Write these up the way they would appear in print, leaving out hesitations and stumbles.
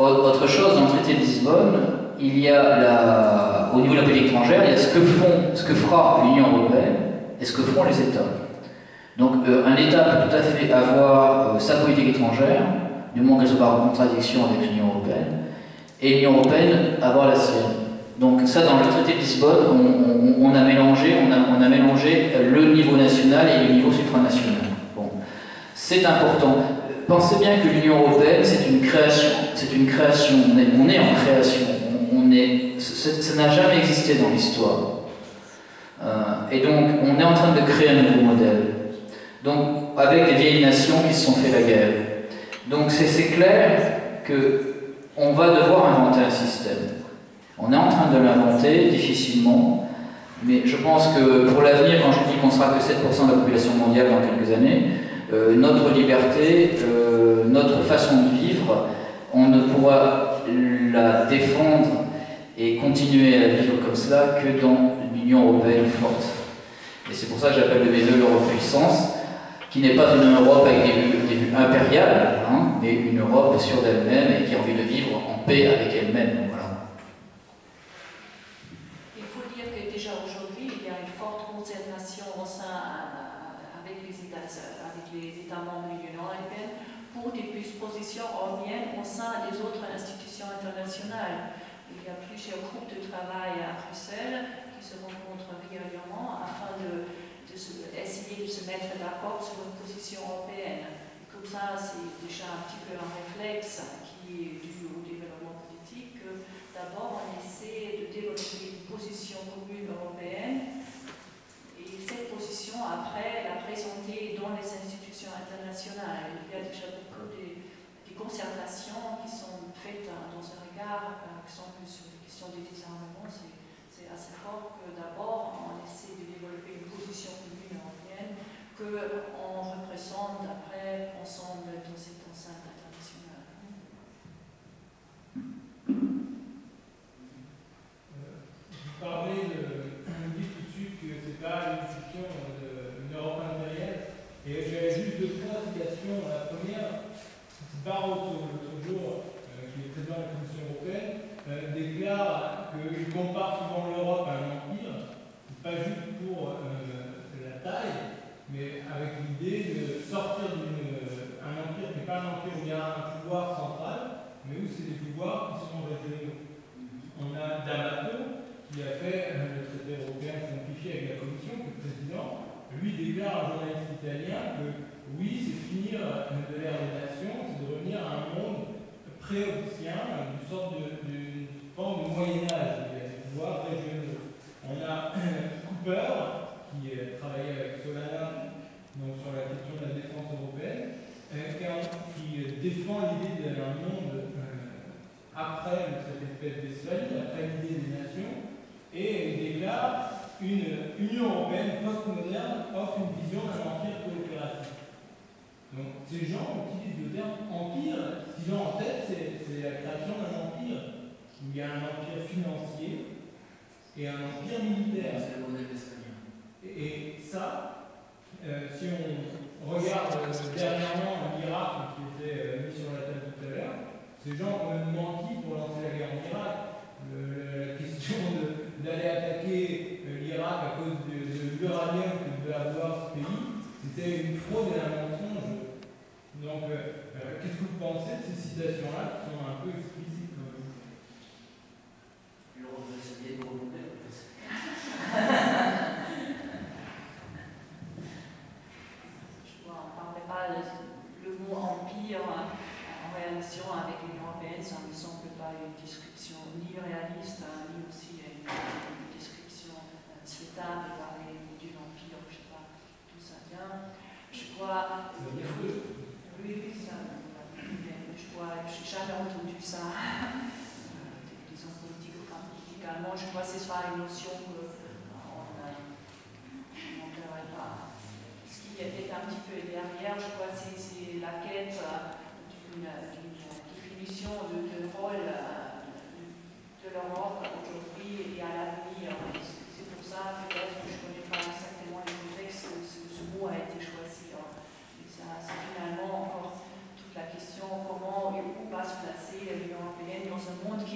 Autre chose, dans le traité de Lisbonne, il y a au niveau de la politique étrangère, il y a ce que fera l'Union européenne et ce que feront les États. Donc un État peut tout à fait avoir sa politique étrangère, du moment qu'elle ne soit pas en contradiction avec l'Union européenne, et l'Union européenne avoir la sienne. Donc ça, dans le traité de Lisbonne, on a mélangé le niveau national et le niveau supranational. Bon. C'est important. Pensez bien que l'Union européenne, c'est une création. On est en création. Ça n'a jamais existé dans l'histoire. Et donc, on est en train de créer un nouveau modèle. Donc, avec des vieilles nations qui se sont fait la guerre. Donc, c'est clair qu'on va devoir inventer un système. On est en train de l'inventer, difficilement, mais je pense que pour l'avenir, quand je dis qu'on sera que 7% de la population mondiale dans quelques années, notre liberté, notre façon de vivre, on ne pourra la défendre et continuer à vivre comme cela que dans l'Union européenne forte. Et c'est pour ça que j'appelle de mes deux l'Europe puissance, qui n'est pas une Europe avec des vues impériales, hein, mais une Europe sûre d'elle-même et qui a envie de vivre en paix avec elle-même. Voilà. Il faut dire que déjà aujourd'hui, il y a une forte concertation au sein avec les États membres de l'Union européenne pour des positions européennes au sein des autres institutions internationales. Il y a plusieurs groupes de travail à Bruxelles qui se rencontrent régulièrement afin d'essayer de se mettre d'accord sur une position européenne. Et comme ça, c'est déjà un petit peu un réflexe qui est dû au développement politique que d'abord on essaie de développer une position commune européenne et cette position après la présenter dans les institutions internationales. Il y a déjà beaucoup de concertations qui sont faites dans un regard qui sont plus sur les questions du désarmement. C'est assez fort que d'abord on essaie de développer une position commune européenne qu'on représente après ensemble dans cette enceinte internationale. Vous parlez vous dites tout de suite que ce n'est pas une discussion d'une Europe impériale. Et j'avais juste deux citations. La première, Barroso, l'autre jour, qui est président de la Commission européenne, déclare qu'il compare souvent l'Europe à un empire, pas juste pour la taille, mais avec l'idée de sortir d'un empire qui n'est pas un empire où il y a un pouvoir central, mais où c'est des pouvoirs qui sont régionaux. On a D'Amato qui a fait le traité européen simplifié avec la Commission, que le président, lui déclare à un journaliste italien que oui, c'est finir de l'ère des nations, c'est de revenir à un monde pré-augusien, une sorte d'une forme de Moyen-Âge, il y a des pouvoirs régionaux. On a Cooper, qui travaillait avec Solana donc sur la question de la défense européenne, qui défend l'idée d'un monde après le traité de paix de Westphalie, après l'idée des nations, et il déclare une Union européenne postmoderne offre une vision d'un empire coopératif. Donc ces gens utilisent le terme empire, ce qu'ils ont en tête, c'est la création d'un empire, où il y a un empire financier et un empire militaire. C'est le modèle espagnol. Et ça, si on regarde dernièrement l'Irak qui était mis sur la table tout à l'heure, ces gens ont même menti pour lancer la guerre en Irak. La question d'aller attaquer l'Irak à cause de l'uranium que devait avoir ce pays, c'était une fraude et un mensonge. Donc, qu'est-ce que vous pensez de ces citations-là qui sont un peu explicites quand même? On va essayer de remonter. On ne parlait pas le mot empire en relation avec l'Union européenne, ça ne me semble pas une description ni réaliste, ni aussi une description souhaitable de parler d'une empire, je ne sais pas d'où ça vient. Je crois. Oui, ça. Je n'ai jamais entendu ça, disons politiquement. Je crois que ce sera une notion qu'on ne verrait pas. Ce qui était un petit peu derrière, je crois que c'est la quête d'une définition de rôle de l'Europe aujourd'hui et à l'avenir. C'est pour ça peut-être que je ne connais pas exactement le contexte que ce mot a été choisi. C'est finalement encore toute la question comment et où va se placer l'Union européenne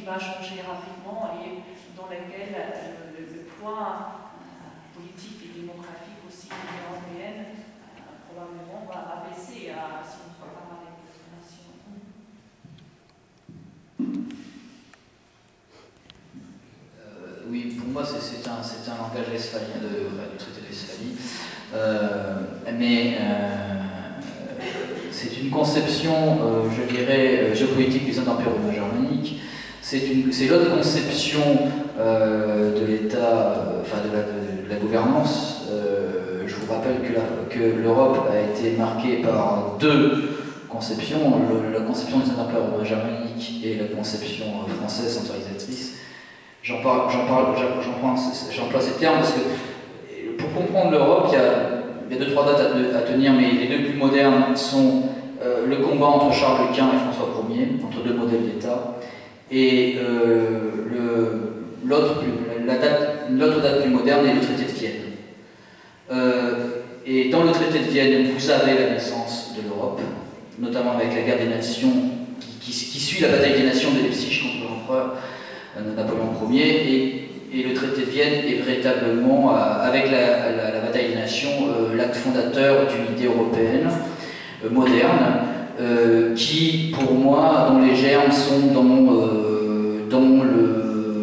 va changer rapidement et dans lequel le poids politique et démographique aussi de l'Union européenne probablement va baisser si on ne soit pas avec les nations. Oui, pour moi c'est un langage westphalien du traité de Westphalie, mais c'est une conception, je dirais, géopolitique du Saint-Empire romain germanique. C'est l'autre conception de l'État, enfin de la gouvernance. Je vous rappelle que l'Europe a été marquée par deux conceptions, la conception du Saint-Empire romain germanique et la conception française centralisatrice. J'emploie ces termes parce que pour comprendre l'Europe, il y a 2-3 dates à tenir, mais les deux plus modernes sont le combat entre Charles Quint et François Ier, entre deux modèles d'État, et l'autre date plus moderne est le traité de Vienne. Et dans le traité de Vienne, vous avez la naissance de l'Europe, notamment avec la guerre des nations qui suit la bataille des nations de Leipzig contre l'empereur Napoléon Ier, et le traité de Vienne est véritablement, avec la bataille des nations, l'acte fondateur d'une idée européenne moderne, qui, pour moi, dont les germes sont dans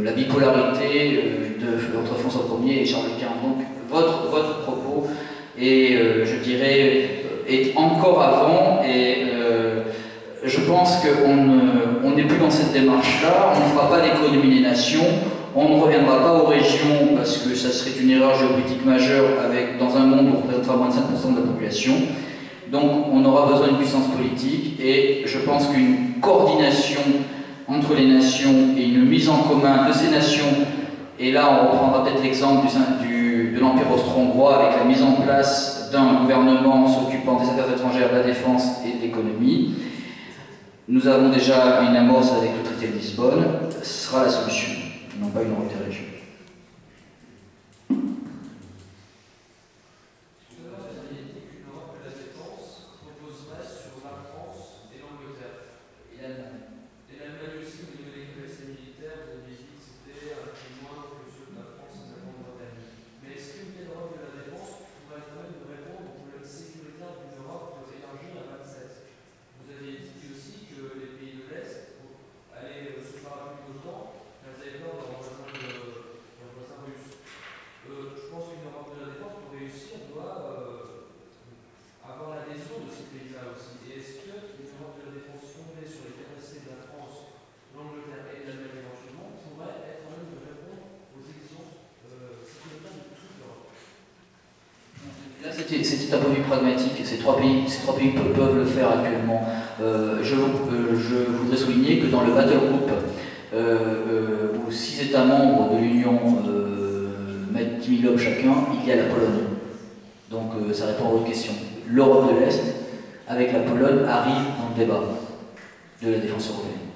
la bipolarité entre François Ier et Charles Quint. Donc, votre propos est, je dirais, est encore avant, et je pense qu'on n'est plus dans cette démarche-là. On ne fera pas l'économie des nations, on ne reviendra pas aux régions, parce que ça serait une erreur géopolitique majeure dans un monde où on représentera moins de 5% de la population. Donc on aura besoin d'une puissance politique, et je pense qu'une coordination entre les nations et une mise en commun de ces nations, et là on reprendra peut-être l'exemple de l'Empire austro-hongrois avec la mise en place d'un gouvernement s'occupant des affaires étrangères, de la défense et de l'économie. Nous avons déjà une amorce avec le traité de Lisbonne, ce sera la solution, non pas une Europe des régions. C'est un point de vue pragmatique, ces trois pays peuvent le faire actuellement. Je voudrais souligner que dans le battle group, où 6 États membres de l'Union mettent 10 000 hommes chacun, il y a la Pologne. Donc ça répond à votre question. L'Europe de l'Est, avec la Pologne, arrive dans le débat de la défense européenne.